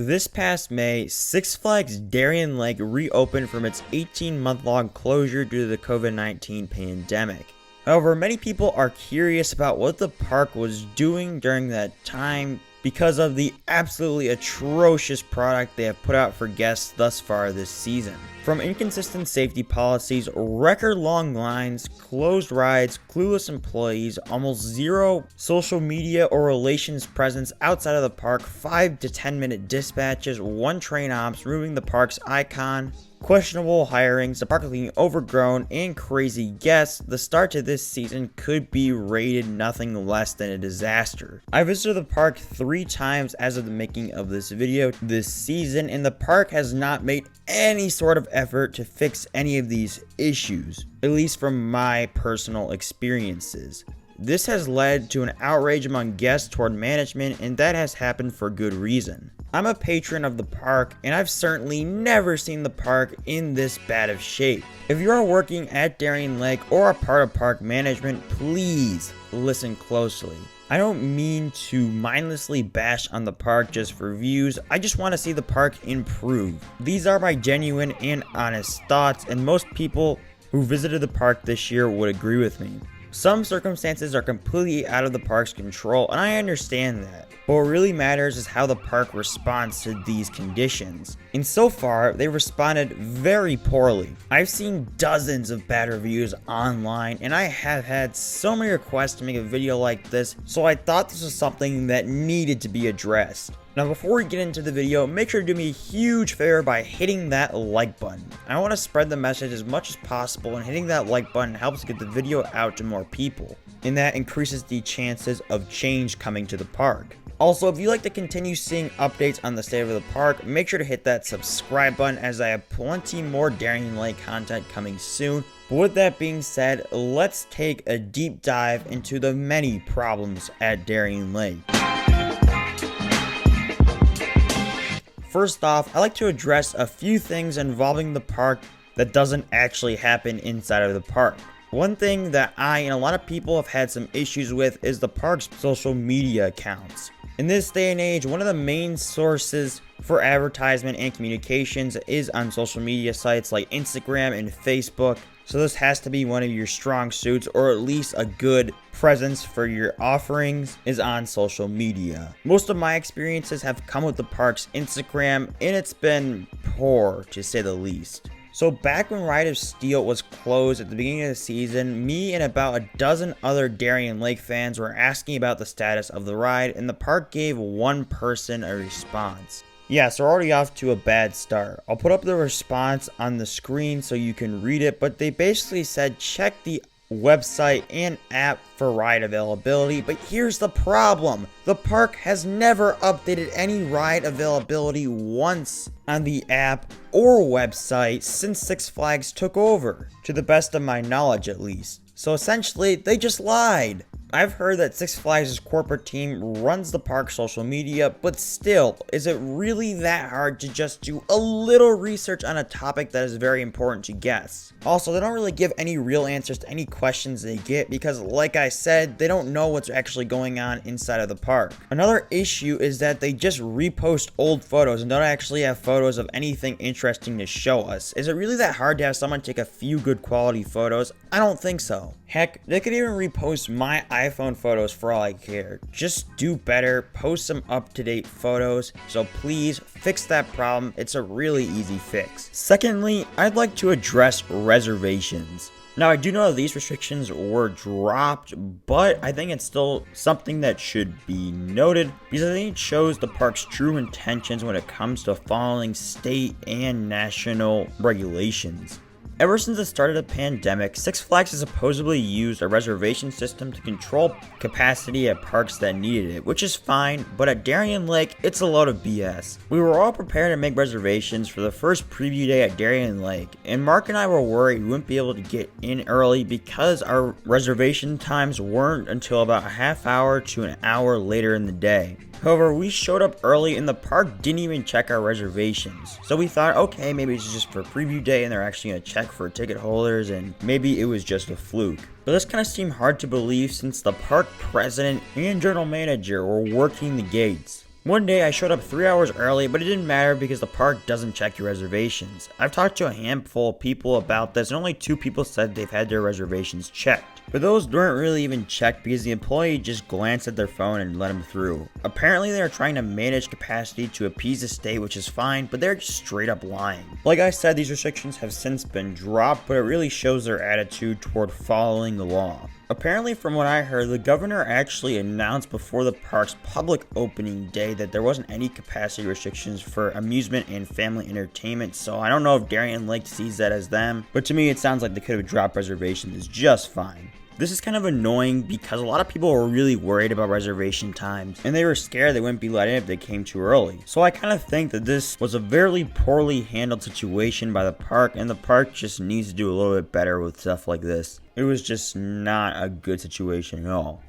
This past May, Six Flags Darien Lake reopened from its 18-month-long closure due to the COVID-19 pandemic. However, many people are curious about what the park was doing during that time because of the absolutely atrocious product they have put out for guests thus far this season. From inconsistent safety policies, record-long lines, closed rides, clueless employees, almost zero social media or relations presence outside of the park, 5 to 10 minute dispatches, 1 train ops, removing the park's icon, questionable hirings, the park being overgrown, and crazy guests, the start to this season could be rated nothing less than a disaster. I visited the park 3 times as of the making of this video this season, and the park has not made any sort of effort to fix any of these issues, at least from my personal experiences. This has led to an outrage among guests toward management, and that has happened for good reason. I'm a patron of the park, and I've certainly never seen the park in this bad of shape. If you are working at Darien Lake or a part of park management, please listen closely. I don't mean to mindlessly bash on the park just for views, I just want to see the park improve. These are my genuine and honest thoughts, and most people who visited the park this year would agree with me. Some circumstances are completely out of the park's control, and I understand that. But what really matters is how the park responds to these conditions. And so far, they responded very poorly. I've seen dozens of bad reviews online, and I have had so many requests to make a video like this, so I thought this was something that needed to be addressed. Now before we get into the video, make sure to do me a huge favor by hitting that like button. I want to spread the message as much as possible, and hitting that like button helps get the video out to more people, and that increases the chances of change coming to the park. Also, if you'd like to continue seeing updates on the state of the park, make sure to hit that subscribe button, as I have plenty more Darien Lake content coming soon. But with that being said, let's take a deep dive into the many problems at Darien Lake. First off, I like to address a few things involving the park that doesn't actually happen inside of the park. One thing that I and a lot of people have had some issues with is the park's social media accounts. In this day and age, one of the main sources for advertisement and communications is on social media sites like Instagram and Facebook. So this has to be one of your strong suits, or at least a good presence for your offerings is on social media. Most of my experiences have come with the park's Instagram, and it's been poor to say the least. So back when Ride of Steel was closed at the beginning of the season, me and about a dozen other Darien Lake fans were asking about the status of the ride, and the park gave one person a response. Yeah, so we're already off to a bad start. I'll put up the response on the screen so you can read it, but they basically said check the website and app for ride availability. But here's the problem: the park has never updated any ride availability once on the app or website since Six Flags took over, to the best of my knowledge at least. So essentially, they just lied. I've heard that Six Flags' corporate team runs the park's social media, but still, is it really that hard to just do a little research on a topic that is very important to guests? Also, they don't really give any real answers to any questions they get because, like I said, they don't know what's actually going on inside of the park. Another issue is that they just repost old photos and don't actually have photos of anything interesting to show us. Is it really that hard to have someone take a few good quality photos? I don't think so. Heck, they could even repost my iPhone photos for all I care. Just do better, post some up-to-date photos, so please fix that problem. It's a really easy fix. Secondly, I'd like to address reservations. Now, I do know these restrictions were dropped, but I think it's still something that should be noted because I think it shows the park's true intentions when it comes to following state and national regulations. Ever since the start of the pandemic, Six Flags has supposedly used a reservation system to control capacity at parks that needed it, which is fine, but at Darien Lake, it's a load of BS. We were all prepared to make reservations for the first preview day at Darien Lake, and Mark and I were worried we wouldn't be able to get in early because our reservation times weren't until about a half hour to an hour later in the day. However, we showed up early and the park didn't even check our reservations. So we thought, okay, maybe it's just for preview day and they're actually going to check for ticket holders, and maybe it was just a fluke. But this kind of seemed hard to believe since the park president and general manager were working the gates. One day I showed up 3 hours early, but it didn't matter because the park doesn't check your reservations. I've talked to a handful of people about this and only 2 people said they've had their reservations checked. But those weren't really even checked because the employee just glanced at their phone and let them through. Apparently they are trying to manage capacity to appease the state, which is fine, but they're just straight up lying. Like I said, these restrictions have since been dropped, but it really shows their attitude toward following the law. Apparently, from what I heard, the governor actually announced before the park's public opening day that there wasn't any capacity restrictions for amusement and family entertainment, so I don't know if Darien Lake sees that as them, but to me it sounds like they could have dropped reservations just fine. This is kind of annoying because a lot of people were really worried about reservation times and they were scared they wouldn't be let in if they came too early. So I kind of think that this was a very poorly handled situation by the park, and the park just needs to do a little bit better with stuff like this. It was just not a good situation at all.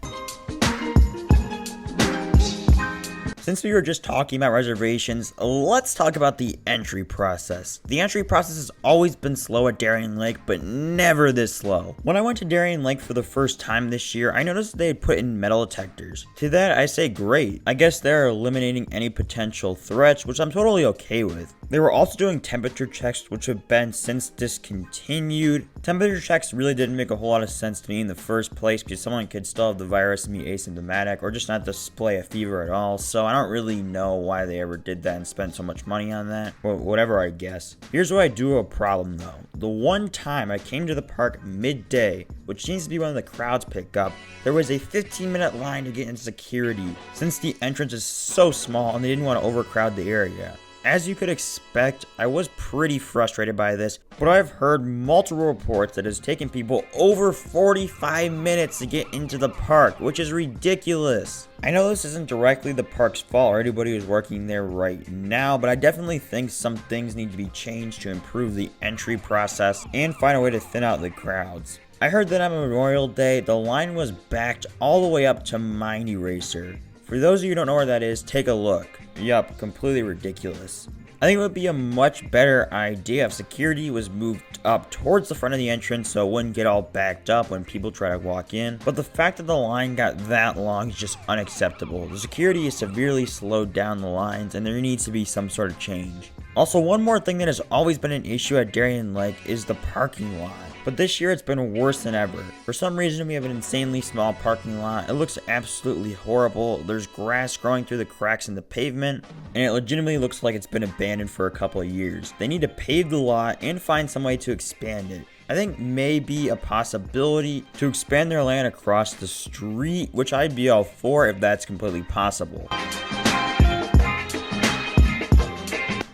Since we were just talking about reservations, let's talk about the entry process. The entry process has always been slow at Darien Lake, but never this slow. When I went to Darien Lake for the first time this year, I noticed they had put in metal detectors. To that, I say great. I guess they're eliminating any potential threats, which I'm totally okay with. They were also doing temperature checks, which have been since discontinued. Temperature checks really didn't make a whole lot of sense to me in the first place because someone could still have the virus and be asymptomatic or just not display a fever at all, so I don't really know why they ever did that and spent so much money on that, or whatever, I guess. Here's what I do have a problem though. The one time I came to the park midday, which seems to be when the crowds pick up, there was a 15-minute line to get into security since the entrance is so small and they didn't want to overcrowd the area. As you could expect, I was pretty frustrated by this, but I've heard multiple reports that it's taken people over 45 minutes to get into the park, which is ridiculous. I know this isn't directly the park's fault or anybody who's working there right now, but I definitely think some things need to be changed to improve the entry process and find a way to thin out the crowds. I heard that on Memorial Day, the line was backed all the way up to Mind Eraser. For those of you who don't know where that is, take a look. Yup, completely ridiculous. I think it would be a much better idea if security was moved up towards the front of the entrance so it wouldn't get all backed up when people try to walk in. But the fact that the line got that long is just unacceptable. The security has severely slowed down the lines and there needs to be some sort of change. Also, one more thing that has always been an issue at Darien Lake is the parking lot. But this year it's been worse than ever. For some reason we have an insanely small parking lot. It looks absolutely horrible. There's grass growing through the cracks in the pavement, and it legitimately looks like it's been abandoned for a couple of years. They need to pave the lot and find some way to expand it. I think maybe a possibility to expand their land across the street, which I'd be all for if that's completely possible.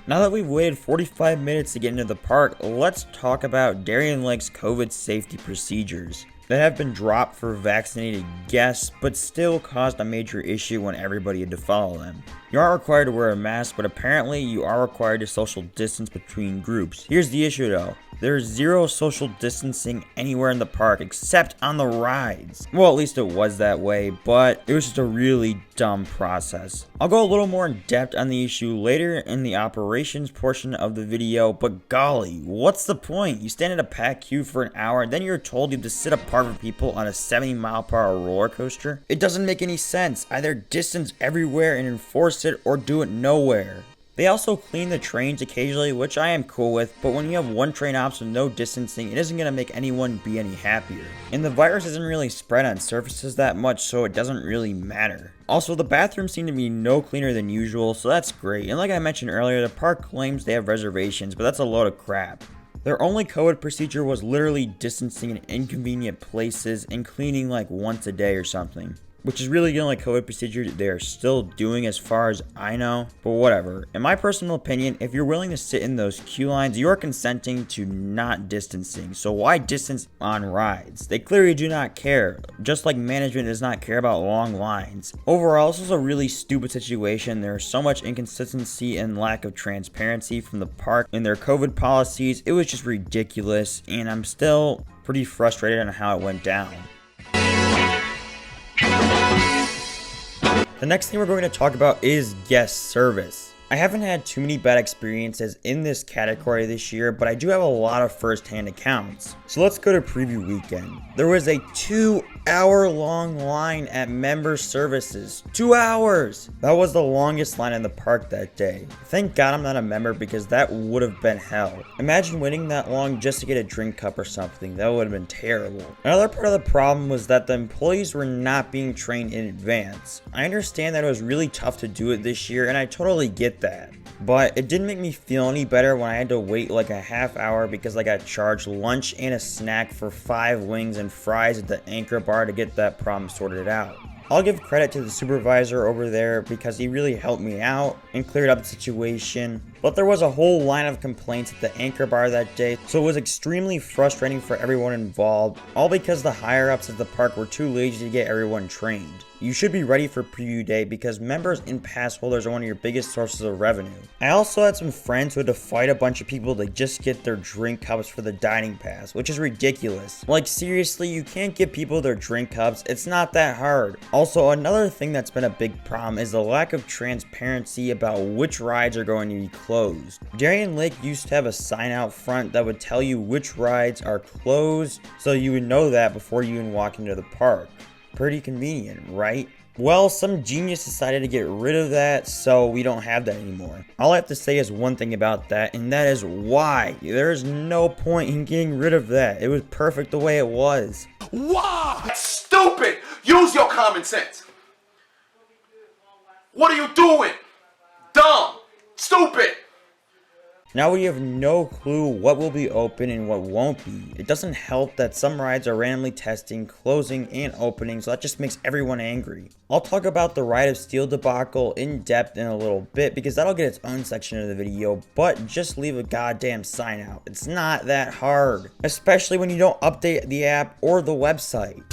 Now that we've waited 45 minutes to get into the park, let's talk about Darien Lake's COVID safety procedures that have been dropped for vaccinated guests, but still caused a major issue when everybody had to follow them. You aren't required to wear a mask, but apparently you are required to social distance between groups. Here's the issue though. There's zero social distancing anywhere in the park except on the rides. Well, at least it was that way, but it was just a really dumb process. I'll go a little more in depth on the issue later in the operations portion of the video, but golly, what's the point? You stand in a packed queue for an hour and then you're told you have to sit apart from people on a 70-mile-per-hour roller coaster? It doesn't make any sense. Either distance everywhere and enforce it or do it nowhere. They also clean the trains occasionally, which I am cool with, but when you have one train ops with no distancing, it isn't going to make anyone be any happier. And the virus isn't really spread on surfaces that much, so it doesn't really matter. Also, the bathrooms seem to be no cleaner than usual, so that's great. And like I mentioned earlier, the park claims they have reservations, but that's a load of crap. Their only COVID procedure was literally distancing in inconvenient places and cleaning like once a day or something, which is really the only COVID procedure they are still doing as far as I know, but whatever. In my personal opinion, if you're willing to sit in those queue lines, you are consenting to not distancing, so why distance on rides? They clearly do not care, just like management does not care about long lines. Overall, this was a really stupid situation. There's so much inconsistency and lack of transparency from the park in their COVID policies. It was just ridiculous, and I'm still pretty frustrated on how it went down. The next thing we're going to talk about is guest service. I haven't had too many bad experiences in this category this year, but I do have a lot of first-hand accounts. So let's go to preview weekend. There was a 2-hour-long line at member services. 2 hours! That was the longest line in the park that day. Thank God I'm not a member because that would have been hell. Imagine waiting that long just to get a drink cup or something. That would have been terrible. Another part of the problem was that the employees were not being trained in advance. I understand that it was really tough to do it this year, and I totally get that. But it didn't make me feel any better when I had to wait like a half hour because I got charged lunch and a snack for 5 wings and fries at the Anchor Bar to get that problem sorted out. I'll give credit to the supervisor over there because he really helped me out and cleared up the situation. But there was a whole line of complaints at the Anchor Bar that day, so it was extremely frustrating for everyone involved, all because the higher ups at the park were too lazy to get everyone trained. You should be ready for preview day because members and pass holders are one of your biggest sources of revenue. I also had some friends who had to fight a bunch of people to just get their drink cups for the dining pass, which is ridiculous. Like seriously, you can't give people their drink cups, it's not that hard. Also, another thing that's been a big problem is the lack of transparency about which rides are going to be closed. Darien Lake used to have a sign out front that would tell you which rides are closed, so you would know that before you even walk into the park. Pretty convenient, right? Well, some genius decided to get rid of that, so we don't have that anymore. All I have to say is one thing about that, and that is why. There is no point in getting rid of that. It was perfect the way it was. Why? That's stupid! Use your common sense! What are you doing? Dumb! Stupid! Now we have no clue what will be open and what won't be. It doesn't help that some rides are randomly testing, closing, and opening, so that just makes everyone angry. I'll talk about the Ride of Steel debacle in depth in a little bit because that'll get its own section of the video, but just leave a goddamn sign out. It's not that hard, especially when you don't update the app or the website.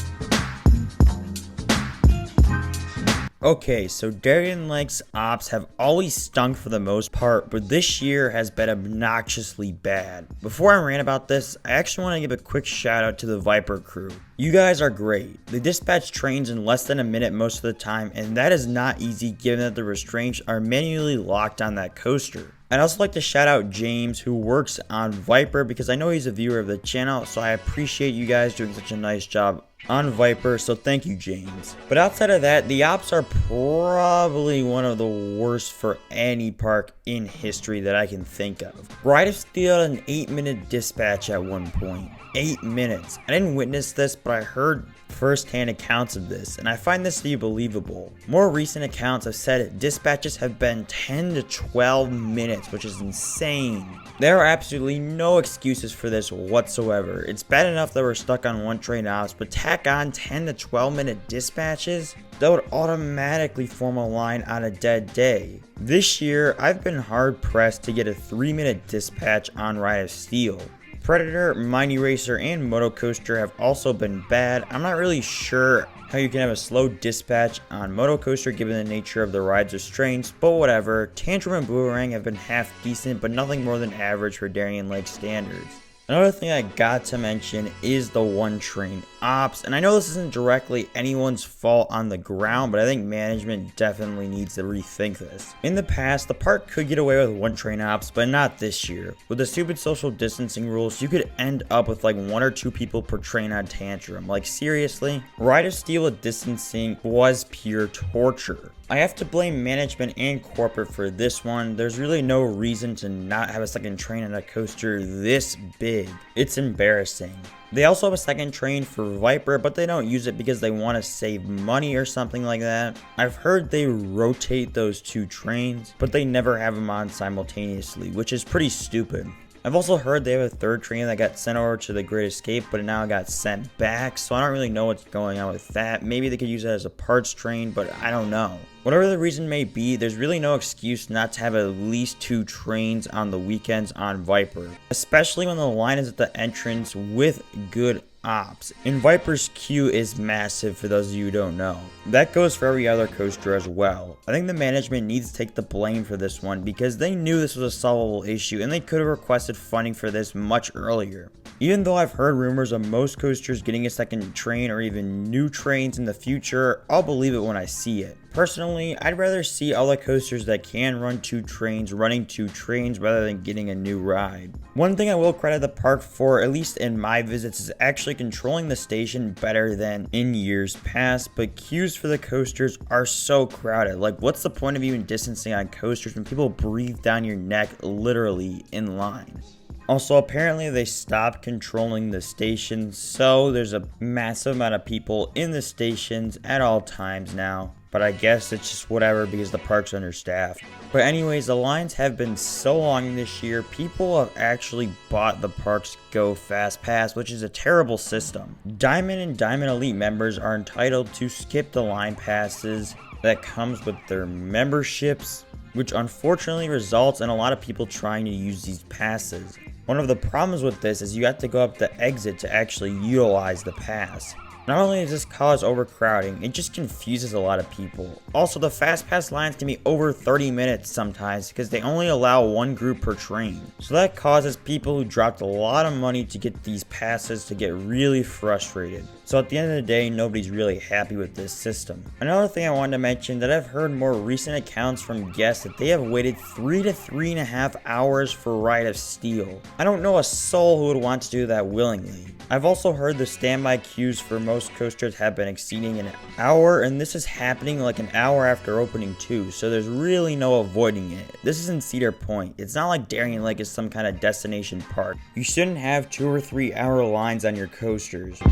Okay, so Darien Lake's ops have always stunk for the most part, but this year has been obnoxiously bad. Before I rant about this, I actually want to give a quick shout out to the Viper crew. You guys are great. They dispatch trains in less than a minute most of the time, and that is not easy given that the restraints are manually locked on that coaster. I'd also like to shout out James, who works on Viper, because I know he's a viewer of the channel, so I appreciate you guys doing such a nice job on Viper, so thank you, James. But outside of that, the ops are probably one of the worst for any park in history that I can think of. Ride of Steel had an 8-minute dispatch at one point. 8 minutes. I didn't witness this, but I heard first-hand accounts of this, and I find this to be believable. More recent accounts have said dispatches have been 10 to 12 minutes, which is insane. There are absolutely no excuses for this whatsoever. It's bad enough that we're stuck on one train ops, but tack on 10 to 12 minute dispatches? That would automatically form a line on a dead day. This year, I've been hard pressed to get a 3-minute dispatch on Ride of Steel. Predator, Mighty Racer, and Moto Coaster have also been bad. I'm not really sure how you can have a slow dispatch on Moto Coaster given the nature of the ride's restraints, but whatever. Tantrum and Boomerang have been half decent, but nothing more than average for Darien Lake standards. Another thing I got to mention is the one train ops, and I know this isn't directly anyone's fault on the ground, but I think management definitely needs to rethink this. In the past, the park could get away with one train ops, but not this year. With the stupid social distancing rules, you could end up with like 1 or 2 people per train on Tantrum. Like seriously? Ride of Steel with distancing was pure torture. I have to blame management and corporate for this one. There's really no reason to not have a second train on a coaster this big. It's embarrassing. They also have a second train for Viper, but they don't use it because they want to save money or something like that. I've heard they rotate those 2 trains, but they never have them on simultaneously, which is pretty stupid. I've also heard they have a 3rd train that got sent over to the Great Escape, but it now got sent back, so I don't really know what's going on with that. Maybe they could use it as a parts train, but I don't know. Whatever the reason may be, there's really no excuse not to have at least 2 trains on the weekends on Viper, especially when the line is at the entrance with good ops. And Viper's queue is massive for those of you who don't know. That goes for every other coaster as well. I think the management needs to take the blame for this one because they knew this was a solvable issue and they could have requested funding for this much earlier. Even though I've heard rumors of most coasters getting a second train or even new trains in the future, I'll believe it when I see it. Personally, I'd rather see all the coasters that can run 2 trains running 2 trains rather than getting a new ride. One thing I will credit the park for, at least in my visits, is actually controlling the station better than in years past, but queues for the coasters are so crowded. Like, what's the point of even distancing on coasters when people breathe down your neck literally in line? Also, apparently they stopped controlling the stations, so there's a massive amount of people in the stations at all times now. But I guess it's just whatever because the park's understaffed. But anyways, the lines have been so long this year, people have actually bought the park's Go Fast Pass, which is a terrible system. Diamond and Diamond Elite members are entitled to skip the line passes that comes with their memberships, which unfortunately results in a lot of people trying to use these passes. One of the problems with this is you have to go up the exit to actually utilize the pass. Not only does this cause overcrowding, it just confuses a lot of people. Also, the Fast Pass lines can be over 30 minutes sometimes because they only allow 1 group per train. So that causes people who dropped a lot of money to get these passes to get really frustrated. So at the end of the day, nobody's really happy with this system. Another thing I wanted to mention that I've heard more recent accounts from guests that they have waited 3 to 3.5 hours for Ride of Steel. I don't know a soul who would want to do that willingly. I've also heard the standby queues for most coasters have been exceeding an hour, and this is happening like an hour after opening too, so there's really no avoiding it. This is in Cedar Point. It's not like Darien Lake is some kind of destination park. You shouldn't have 2 or 3 hour lines on your coasters.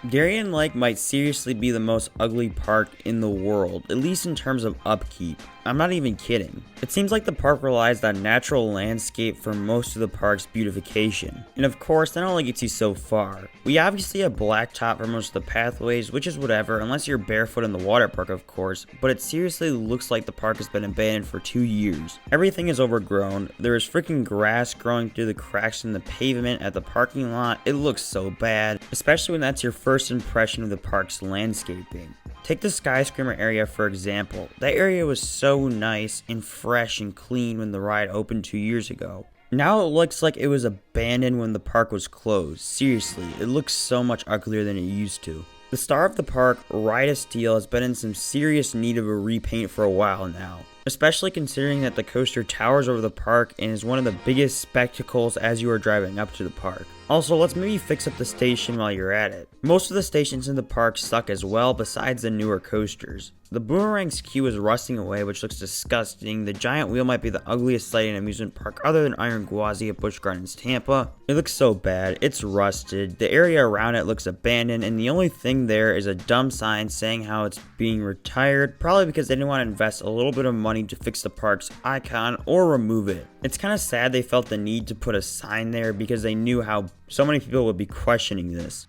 Darien Lake might seriously be the most ugly park in the world, at least in terms of upkeep. I'm not even kidding. It seems like the park relies on natural landscape for most of the park's beautification. And of course, that only gets you so far. We obviously have blacktop for most of the pathways, which is whatever, unless you're barefoot in the water park of course, but it seriously looks like the park has been abandoned for 2 years. Everything is overgrown. There is freaking grass growing through the cracks in the pavement at the parking lot. It looks so bad, especially when that's your first impression of the park's landscaping. Take the Skyscraper area for example. That area was so nice and fresh and clean when the ride opened 2 years ago. Now it looks like it was abandoned when the park was closed. Seriously, it looks so much uglier than it used to. The star of the park, Ride of Steel, has been in some serious need of a repaint for a while now, especially considering that the coaster towers over the park and is one of the biggest spectacles as you are driving up to the park. Also, let's maybe fix up the station while you're at it. Most of the stations in the park suck as well, besides the newer coasters. The Boomerang's queue is rusting away, which looks disgusting. The giant wheel might be the ugliest sight in an amusement park other than Iron Gwazi at Busch Gardens Tampa. It looks so bad, it's rusted, the area around it looks abandoned, and the only thing there is a dumb sign saying how it's being retired, probably because they didn't want to invest a little bit of money to fix the park's icon or remove it. It's kind of sad they felt the need to put a sign there because they knew how so many people would be questioning this.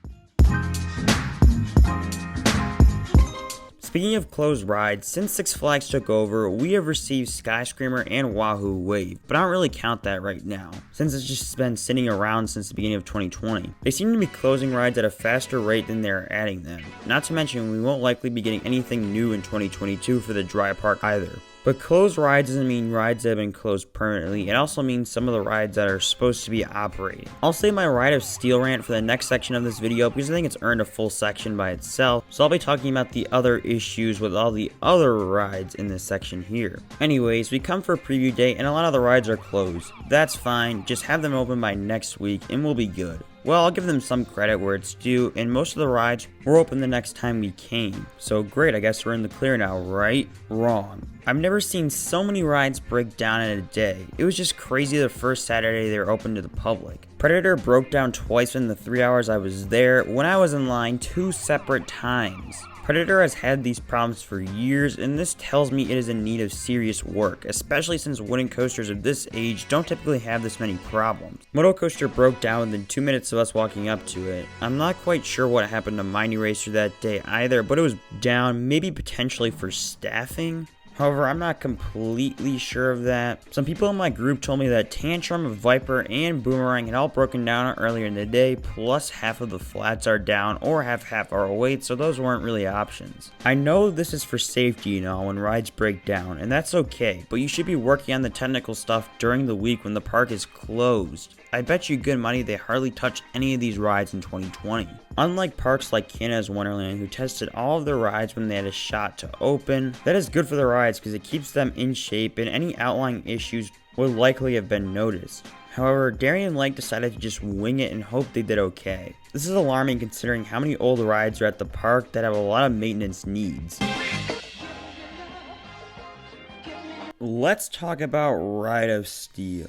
Speaking of closed rides, since Six Flags took over, we have received Skyscraper and Wahoo Wave, but I don't really count that right now, since it's just been sitting around since the beginning of 2020. They seem to be closing rides at a faster rate than they're adding them. Not to mention, we won't likely be getting anything new in 2022 for the dry park either. But closed rides doesn't mean rides that have been closed permanently, it also means some of the rides that are supposed to be operating. I'll save my Ride of Steel rant for the next section of this video because I think it's earned a full section by itself, so I'll be talking about the other issues with all the other rides in this section here. Anyways, we come for preview day and a lot of the rides are closed. That's fine, just have them open by next week and we'll be good. Well, I'll give them some credit where it's due, and most of the rides were open the next time we came. So great, I guess we're in the clear now, right? Wrong. I've never seen so many rides break down in a day. It was just crazy the first Saturday they were open to the public. Predator broke down twice in the 3 hours I was there when I was in line 2 separate times. Predator has had these problems for years, and this tells me it is in need of serious work, especially since wooden coasters of this age don't typically have this many problems. Moto Coaster broke down within 2 minutes of us walking up to it. I'm not quite sure what happened to Mighty Racer that day either, but it was down, maybe potentially for staffing. However, I'm not completely sure of that. Some people in my group told me that Tantrum, Viper, and Boomerang had all broken down earlier in the day, plus half of the flats are down or have half-hour waits, so those weren't really options. I know this is for safety and all when rides break down, and that's okay, but you should be working on the technical stuff during the week when the park is closed. I bet you good money they hardly touched any of these rides in 2020. Unlike parks like Canada's Wonderland, who tested all of their rides when they had a shot to open, that is good for the rides because it keeps them in shape and any outlying issues would likely have been noticed. However, Darien Lake decided to just wing it and hope they did okay. This is alarming considering how many old rides are at the park that have a lot of maintenance needs. Let's talk about Ride of Steel.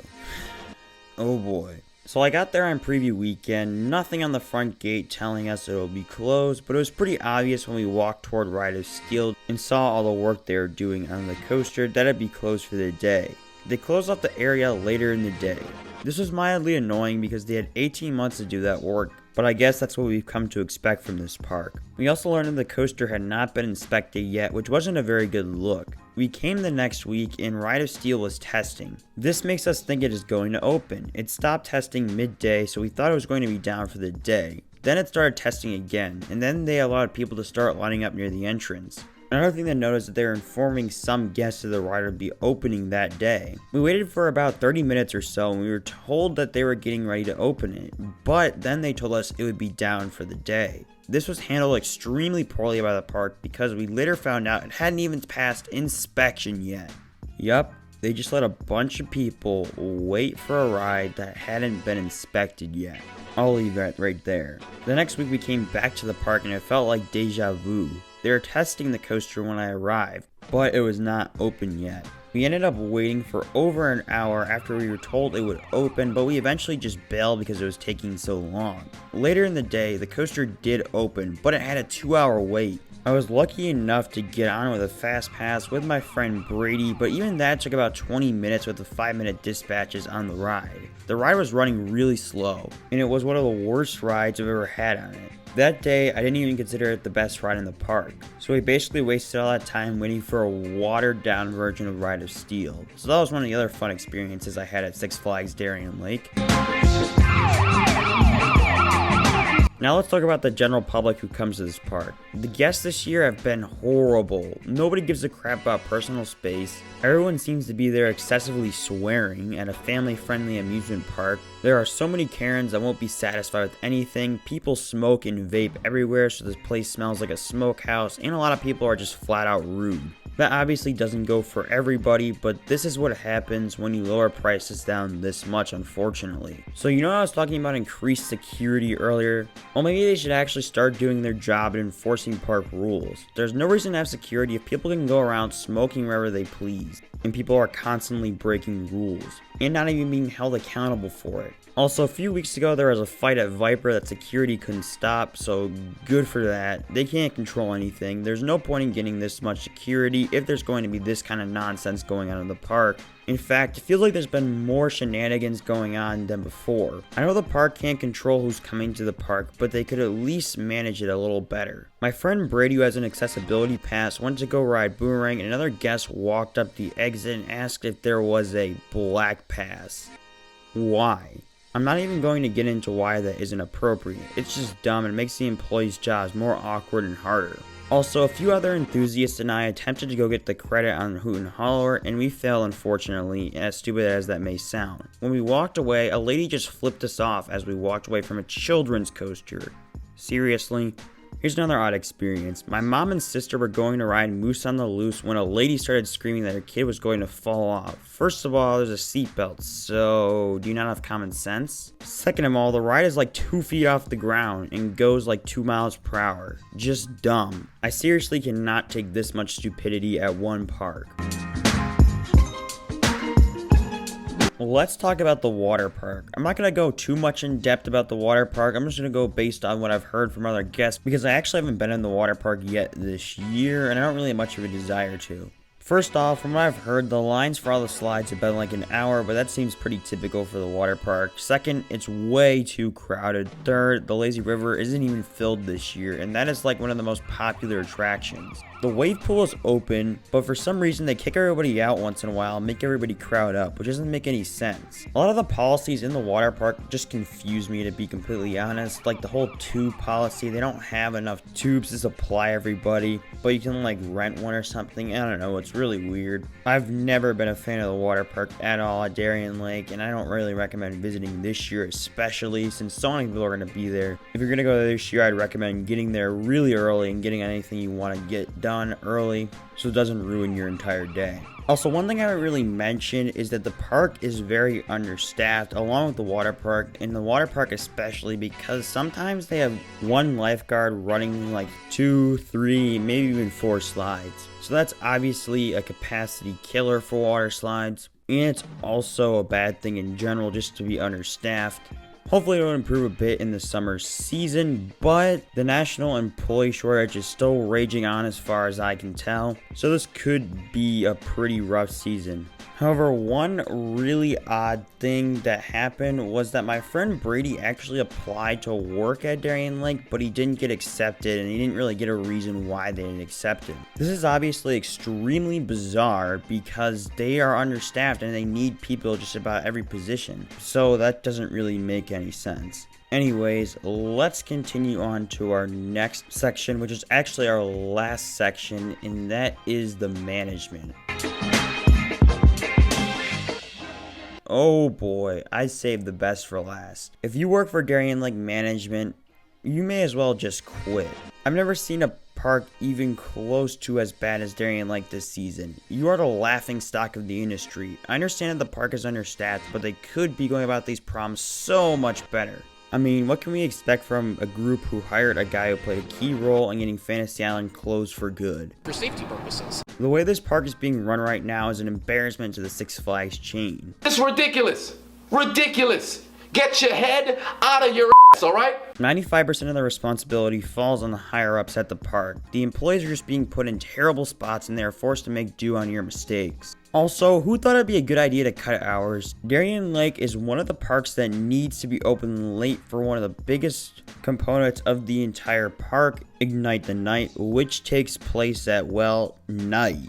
Oh boy. So I got there on preview weekend, nothing on the front gate telling us it will be closed, but it was pretty obvious when we walked toward Ride of Steel and saw all the work they were doing on the coaster that it'd be closed for the day. They closed off the area later in the day. This was mildly annoying because they had 18 months to do that work, but I guess that's what we've come to expect from this park. We also learned that the coaster had not been inspected yet, which wasn't a very good look. We came the next week and Ride of Steel was testing. This makes us think it is going to open. It stopped testing midday, so we thought it was going to be down for the day. Then it started testing again, and then they allowed people to start lining up near the entrance. Another thing to note is that they were informing some guests of the ride would be opening that day. We waited for about 30 minutes or so and we were told that they were getting ready to open it, but then they told us it would be down for the day. This was handled extremely poorly by the park because we later found out it hadn't even passed inspection yet. Yup, they just let a bunch of people wait for a ride that hadn't been inspected yet. I'll leave that right there. The next week we came back to the park and it felt like deja vu. They were testing the coaster when I arrived, but it was not open yet. We ended up waiting for over an hour after we were told it would open, but we eventually just bailed because it was taking so long. Later in the day, the coaster did open, but it had a 2-hour wait. I was lucky enough to get on with a fast pass with my friend Brady, but even that took about 20 minutes with the 5-minute dispatches on the ride. The ride was running really slow, and it was one of the worst rides I've ever had on it. That day, I didn't even consider it the best ride in the park, so we basically wasted all that time waiting for a watered down version of Ride of Steel. So that was one of the other fun experiences I had at Six Flags Darien Lake. Now let's talk about the general public who comes to this park. The guests this year have been horrible. Nobody gives a crap about personal space. Everyone seems to be there excessively swearing at a family-friendly amusement park. There are so many Karens that won't be satisfied with anything. People smoke and vape everywhere, so this place smells like a smokehouse, and a lot of people are just flat out rude. That obviously doesn't go for everybody, but this is what happens when you lower prices down this much, unfortunately. So you know I was talking about increased security earlier? Well, maybe they should actually start doing their job and enforcing park rules. There's no reason to have security if people can go around smoking wherever they please, and people are constantly breaking rules, and not even being held accountable for it. Also, a few weeks ago, there was a fight at Viper that security couldn't stop, so good for that. They can't control anything. There's no point in getting this much security if there's going to be this kind of nonsense going on in the park. In fact, it feels like there's been more shenanigans going on than before. I know the park can't control who's coming to the park, but they could at least manage it a little better. My friend Brady, who has an accessibility pass, went to go ride Boomerang, and another guest walked up the exit and asked if there was a black pass. Why? I'm not even going to get into why that isn't appropriate. It's just dumb and makes the employees' jobs more awkward and harder. Also, a few other enthusiasts and I attempted to go get the credit on Hoot and Holler, and we failed, unfortunately, as stupid as that may sound. When we walked away, a lady just flipped us off as we walked away from a children's coaster. Seriously? Here's another odd experience. My mom and sister were going to ride Moose on the Loose when a lady started screaming that her kid was going to fall off. First of all, there's a seatbelt, so do you not have common sense? Second of all, the ride is like 2 feet off the ground and goes like 2 miles per hour. Just dumb. I seriously cannot take this much stupidity at one park. Let's talk about the water park. I'm not going to go too much in depth about the water park. I'm just going to go based on what I've heard from other guests because I actually haven't been in the water park yet this year and I don't really have much of a desire to. First off, from what I've heard, the lines for all the slides have been like an hour, but that seems pretty typical for the water park. Second, it's way too crowded. Third, the lazy river isn't even filled this year, and that is like one of the most popular attractions. The wave pool is open, but for some reason they kick everybody out once in a while and make everybody crowd up, which doesn't make any sense. A lot of the policies in the water park just confuse me, to be completely honest. Like the whole tube policy, they don't have enough tubes to supply everybody, but you can like rent one or something. I don't know, it's really weird. I've never been a fan of the water park at all at Darien Lake, and I don't really recommend visiting this year, especially since so many people are going to be there. If you're going to go there this year, I'd recommend getting there really early and getting anything you want to get done early so it doesn't ruin your entire day. Also, one thing I haven't really mentioned is that the park is very understaffed, along with the water park, and the water park especially, because sometimes they have one lifeguard running like 2, 3, maybe even 4 slides. So that's obviously a capacity killer for water slides, and it's also a bad thing in general just to be understaffed. Hopefully it'll improve a bit in the summer season, but the national employee shortage is still raging on as far as I can tell, so this could be a pretty rough season. However, one really odd thing that happened was that my friend Brady actually applied to work at Darien Lake, but he didn't get accepted, and he didn't really get a reason why they didn't accept him. This is obviously extremely bizarre because they are understaffed and they need people just about every position, so that doesn't really make any sense. Anyways, let's continue on to our next section, which is actually our last section, and that is the management. Oh boy, I saved the best for last. If you work for Darien Lake Management, you may as well just quit. I've never seen a park even close to as bad as Darien Lake this season. You are the laughing stock of the industry. I understand that the park is understaffed, but they could be going about these problems so much better. I mean, what can we expect from a group who hired a guy who played a key role in getting Fantasy Island closed for good? For safety purposes. The way this park is being run right now is an embarrassment to the Six Flags chain. It's ridiculous. Ridiculous. Get your head out of your ass, all right? 95% of the responsibility falls on the higher-ups at the park. The employees are just being put in terrible spots and they are forced to make do on your mistakes. Also, who thought it'd be a good idea to cut hours? Darien Lake is one of the parks that needs to be open late for one of the biggest components of the entire park, Ignite the Night, which takes place at, well, night.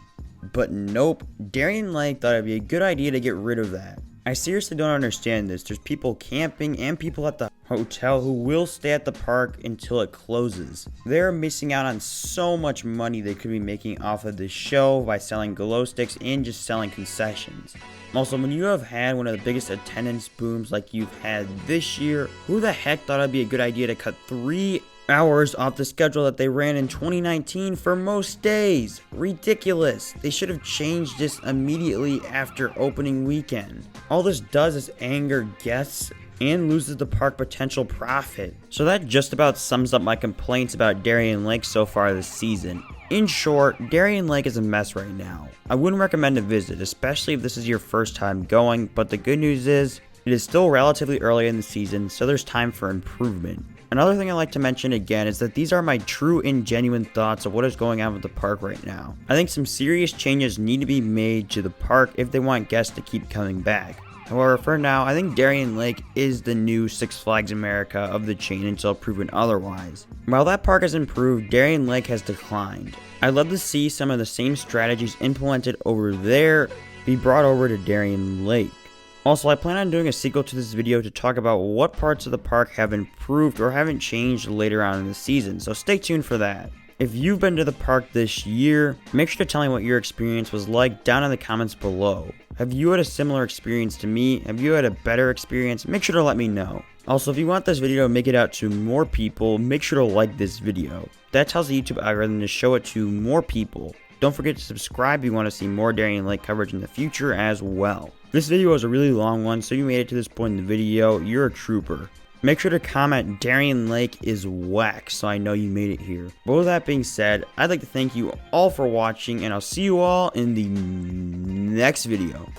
But nope, Darien Lake thought it'd be a good idea to get rid of that. I seriously don't understand this. There's people camping and people at the hotel who will stay at the park until it closes. They're missing out on so much money they could be making off of this show by selling glow sticks and just selling concessions. Also, when you have had one of the biggest attendance booms like you've had this year, who the heck thought it'd be a good idea to cut 3 hours off the schedule that they ran in 2019 for most days? Ridiculous. They should have changed this immediately after opening weekend. All this does is anger guests and loses the park potential profit. So that just about sums up my complaints about Darien Lake so far this season. In short, Darien Lake is a mess right now. I wouldn't recommend a visit, especially if this is your first time going, but the good news is, it is still relatively early in the season, so there's time for improvement. Another thing I like to mention again is that these are my true and genuine thoughts of what is going on with the park right now. I think some serious changes need to be made to the park if they want guests to keep coming back. However, for now, I think Darien Lake is the new Six Flags America of the chain until proven otherwise. While that park has improved, Darien Lake has declined. I'd love to see some of the same strategies implemented over there be brought over to Darien Lake. Also, I plan on doing a sequel to this video to talk about what parts of the park have improved or haven't changed later on in the season, so stay tuned for that. If you've been to the park this year, make sure to tell me what your experience was like down in the comments below. Have you had a similar experience to me? Have you had a better experience? Make sure to let me know. Also, if you want this video to make it out to more people, make sure to like this video. That tells the YouTube algorithm to show it to more people. Don't forget to subscribe if you want to see more Darien Lake coverage in the future as well. This video was a really long one, so you made it to this point in the video. You're a trooper. Make sure to comment Darien Lake is whack so I know you made it here. But with that being said, I'd like to thank you all for watching, and I'll see you all in the next video.